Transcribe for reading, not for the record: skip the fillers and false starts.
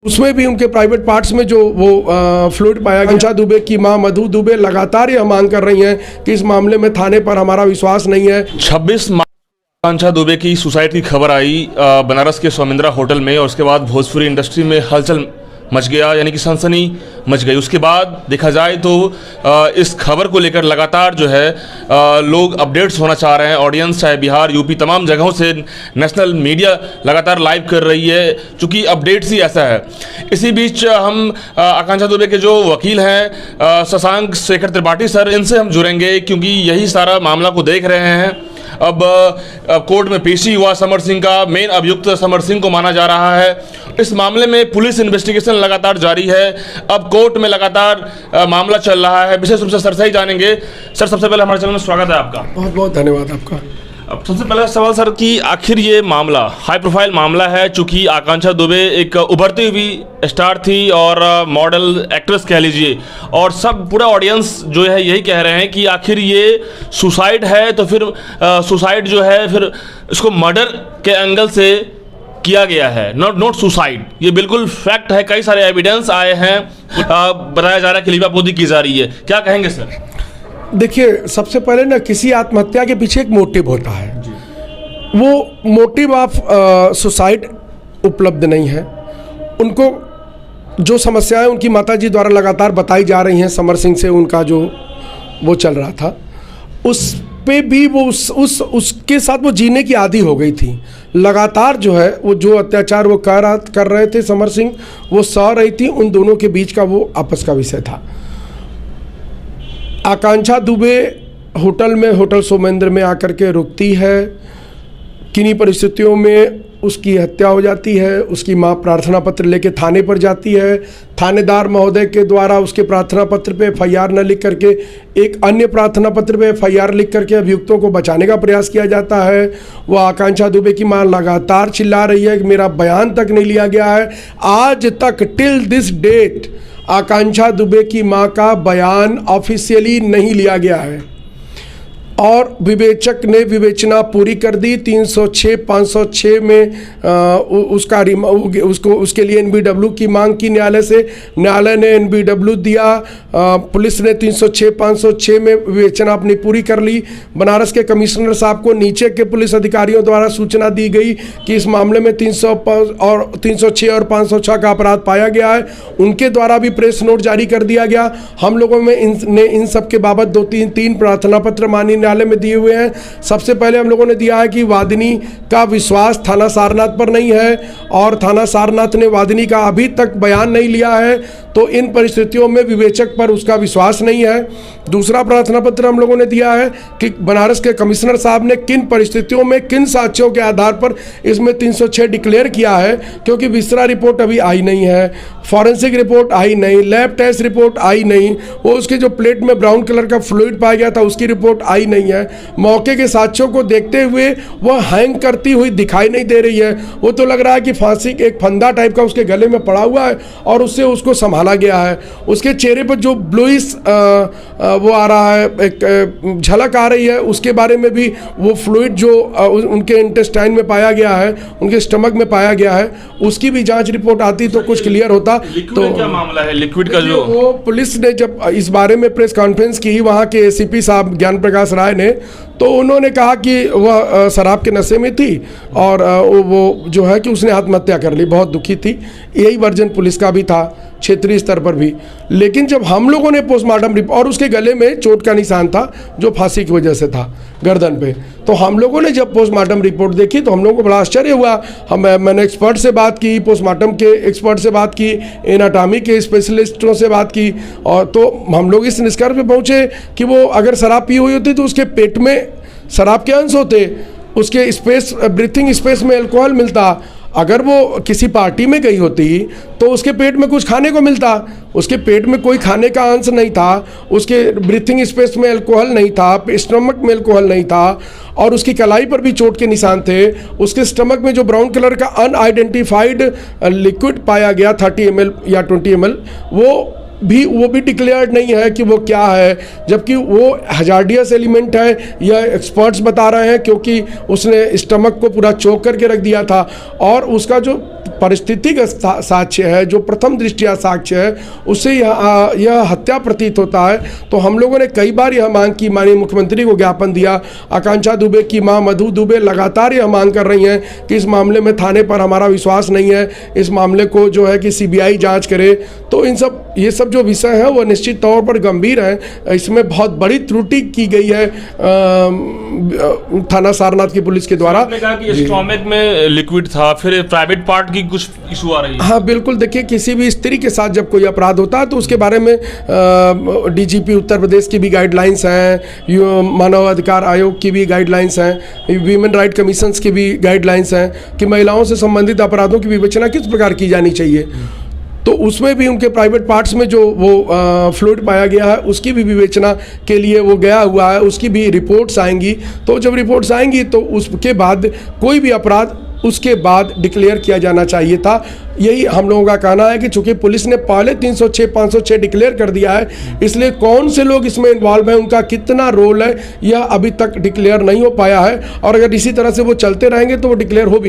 उसमें भी उनके प्राइवेट पार्ट्स में जो वो फ्लूइड पाया गया। आकांक्षा दुबे की मां मधु दुबे लगातार यह मांग कर रही हैं कि इस मामले में थाने पर हमारा विश्वास नहीं है। 26 मार्च आकांक्षा दुबे की सुसाइड की खबर आई बनारस के स्वामिंद्रा होटल में, और उसके बाद भोजपुरी इंडस्ट्री में हलचल मच गया, यानी कि सनसनी मच गई। उसके बाद देखा जाए तो इस खबर को लेकर लगातार जो है लोग अपडेट्स होना चाह रहे हैं। ऑडियंस चाहे बिहार, यूपी, तमाम जगहों से नेशनल मीडिया लगातार लाइव कर रही है, चूँकि अपडेट्स ही ऐसा है। इसी बीच हम आकांक्षा दुबे के जो वकील हैं शशांक शेखर त्रिपाठी सर, इनसे हम जुड़ेंगे क्योंकि यही सारा मामला को देख रहे हैं। अब कोर्ट में पेशी हुआ समर सिंह का, मेन अभियुक्त समर सिंह को माना जा रहा है। इस मामले में पुलिस इन्वेस्टिगेशन लगातार जारी है। अब कोर्ट में लगातार मामला चल रहा है। विशेष रूप से सर से ही जानेंगे। सर, सबसे पहले हमारे चैनल में स्वागत है आपका। बहुत बहुत धन्यवाद आपका। अब सबसे पहला सवाल सर कि आखिर ये मामला हाई प्रोफाइल मामला है, चूंकि आकांक्षा दुबे एक उभरती हुई स्टार थी और मॉडल एक्ट्रेस कह लीजिए, और सब पूरा ऑडियंस जो है यही कह रहे हैं कि आखिर ये सुसाइड है तो फिर सुसाइड जो है फिर इसको मर्डर के एंगल से किया गया है, नॉट सुसाइड। ये बिल्कुल फैक्ट है, कई सारे एविडेंस आए हैं, बताया जा रहा है कि लीवापोती की जा रही है। क्या कहेंगे सर? देखिए, सबसे पहले ना किसी आत्महत्या के पीछे एक मोटिव होता है। वो मोटिव ऑफ सुसाइड उपलब्ध नहीं है। उनको जो समस्याएं उनकी माताजी द्वारा लगातार बताई जा रही हैं, समर सिंह से उनका जो वो चल रहा था, उस पे भी वो उसके साथ वो जीने की आदी हो गई थी। लगातार जो है वो जो अत्याचार वो कर रहे थे समर सिंह, वो सह रही थी। उन दोनों के बीच का वो आपस का विषय था। आकांक्षा दुबे होटल सोमेंद्र में आकर के रुकती है। किन्हीं परिस्थितियों में उसकी हत्या हो जाती है। उसकी मां प्रार्थना पत्र लेके थाने पर जाती है। थानेदार महोदय के द्वारा उसके प्रार्थना पत्र पे एफआईआर न लिख करके एक अन्य प्रार्थना पत्र पे एफआईआर लिख करके अभियुक्तों को बचाने का प्रयास किया जाता है। वह आकांक्षा दुबे की मां लगातार चिल्ला रही है कि मेरा बयान तक नहीं लिया गया है। आज तक टिल दिस डेट आकांक्षा दुबे की मां का बयान ऑफिशियली नहीं लिया गया है, और विवेचक ने विवेचना पूरी कर दी। 306, 506 में उसके लिए एनबीडब्ल्यू की मांग की न्यायालय से। न्यायालय ने एनबीडब्ल्यू दिया। पुलिस ने 306, 506 में विवेचना अपनी पूरी कर ली। बनारस के कमिश्नर साहब को नीचे के पुलिस अधिकारियों द्वारा सूचना दी गई कि इस मामले में 306 और 506 का अपराध पाया गया है। उनके द्वारा भी प्रेस नोट जारी कर दिया गया। हम लोगों में इन सब के बाबत तीन प्रार्थना पत्र माननीय न्यायालय में दिए हुए हैं। सबसे पहले हम लोगों ने दिया है कि वादिनी का विश्वास थाना सारनाथ पर नहीं है, और थाना सारनाथ ने वादिनी का अभी तक बयान नहीं लिया है, तो इन परिस्थितियों में विवेचक पर उसका विश्वास नहीं है। दूसरा प्रार्थना पत्र हम लोगों ने दिया है कि बनारस के कमिश्नर साहब ने किन परिस्थितियों में किन साक्ष्यों के आधार पर इसमें 306 डिक्लेयर किया है, क्योंकि विस्तार रिपोर्ट अभी आई नहीं है, फॉरेंसिक रिपोर्ट आई नहीं, लैब टेस्ट रिपोर्ट आई नहीं, वो उसके जो प्लेट में ब्राउन कलर का फ्लूइड पाया गया था उसकी रिपोर्ट आई नहीं है। मौके के साक्ष्यों को देखते हुए वह हैंग करती हुई दिखाई नहीं दे रही है। वो तो लग रहा है कि फांसी एक फंदा टाइप का उसके गले में पड़ा हुआ है और उससे उसको संभाला गया है। उसके चेहरे पर जो ब्लूइश वो आ रहा है, एक झलक आ रही है, उसके बारे में भी वो फ्लूइड जो उनके इंटेस्टाइन में पाया गया है, उनके स्टमक में पाया गया है, उसकी भी जांच रिपोर्ट आती तो कुछ क्लियर होता। तो क्या मामला है लिक्विड का? जो वो पुलिस ने जब इस बारे में प्रेस कॉन्फ्रेंस की, वहाँ के एसीपी साहब ज्ञान प्रकाश राय ने, तो उन्होंने कहा कि वह शराब के नशे में थी और वो जो है कि उसने आत्महत्या कर ली, बहुत दुखी थी। यही वर्जन पुलिस का भी था क्षेत्रीय स्तर पर भी। लेकिन जब हम लोगों ने पोस्टमार्टम रिपोर्ट, और उसके गले में चोट का निशान था जो फांसी की वजह से था, गर्दन पे, तो हम लोगों ने जब पोस्टमार्टम रिपोर्ट देखी तो हम लोगों को बड़ा आश्चर्य हुआ। मैंने एक्सपर्ट से बात की, पोस्टमार्टम के एक्सपर्ट से बात की, एनाटॉमी के स्पेशलिस्टों से बात की, और तो हम लोग इस निष्कर्ष पे पहुँचे कि वो अगर शराब पी हुई होती तो उसके पेट में शराब के अंश होते, उसके स्पेस ब्रीथिंग स्पेस में अल्कोहल मिलता। अगर वो किसी पार्टी में गई होती तो उसके पेट में कुछ खाने को मिलता, उसके पेट में कोई खाने का अंश नहीं था, उसके ब्रीथिंग स्पेस में अल्कोहल नहीं था, स्टमक में अल्कोहल नहीं था, और उसकी कलाई पर भी चोट के निशान थे। उसके स्टमक में जो ब्राउन कलर का अनआइडेंटिफाइड लिक्विड पाया गया 30 ml या 20 ml, वो भी डिक्लेयर्ड नहीं है कि वो क्या है, जबकि वो हजार्डियस एलिमेंट है, यह एक्सपर्ट्स बता रहे हैं, क्योंकि उसने स्टमक को पूरा चोक करके रख दिया था। और उसका जो पारिस्थितिक साक्ष्य है, जो प्रथम दृष्टिया साक्ष्य है, उससे यह हत्या प्रतीत होता है। तो हम लोगों ने कई बार यह मांग की, माननीय मुख्यमंत्री को ज्ञापन दिया। आकांक्षा दुबे की मां मधु दुबे लगातार यह मांग कर रही हैं कि इस मामले में थाने पर हमारा विश्वास नहीं है, इस मामले को जो है कि सीबीआई जांच करे। तो ये सब जो विषय है वो निश्चित तौर पर गंभीर है। इसमें बहुत बड़ी त्रुटि की गई है थाना सारनाथ की पुलिस के द्वारा। आपने कहा कि स्टोमक में लिक्विड था, फिर प्राइवेट पार्ट की कुछ इशू आ रही है। हाँ बिल्कुल, देखिए किसी भी स्त्री के साथ जब कोई अपराध होता है तो उसके बारे में डीजीपी उत्तर प्रदेश की भी गाइडलाइंस हैं, मानव अधिकार आयोग की भी गाइडलाइंस हैं, वीमेन राइट कमीशंस की भी गाइडलाइंस हैं कि महिलाओं से संबंधित अपराधों की विवेचना किस प्रकार की जानी चाहिए। तो उसमें भी उनके प्राइवेट पार्ट्स में जो वो फ्लूइड पाया गया है उसकी भी विवेचना के लिए वो गया हुआ है, उसकी भी रिपोर्ट्स आएंगी। तो जब रिपोर्ट्स आएंगी तो उसके बाद कोई भी अपराध उसके बाद डिक्लेयर किया जाना चाहिए था। यही हम लोगों का कहना है कि चूंकि पुलिस ने पहले 306, 506 डिक्लेयर कर दिया है, इसलिए कौन से लोग इसमें इन्वॉल्व हैं, उनका कितना रोल है, यह अभी तक डिक्लेयर नहीं हो पाया है। और अगर इसी तरह से वो चलते रहेंगे तो वो डिक्लेयर हो भी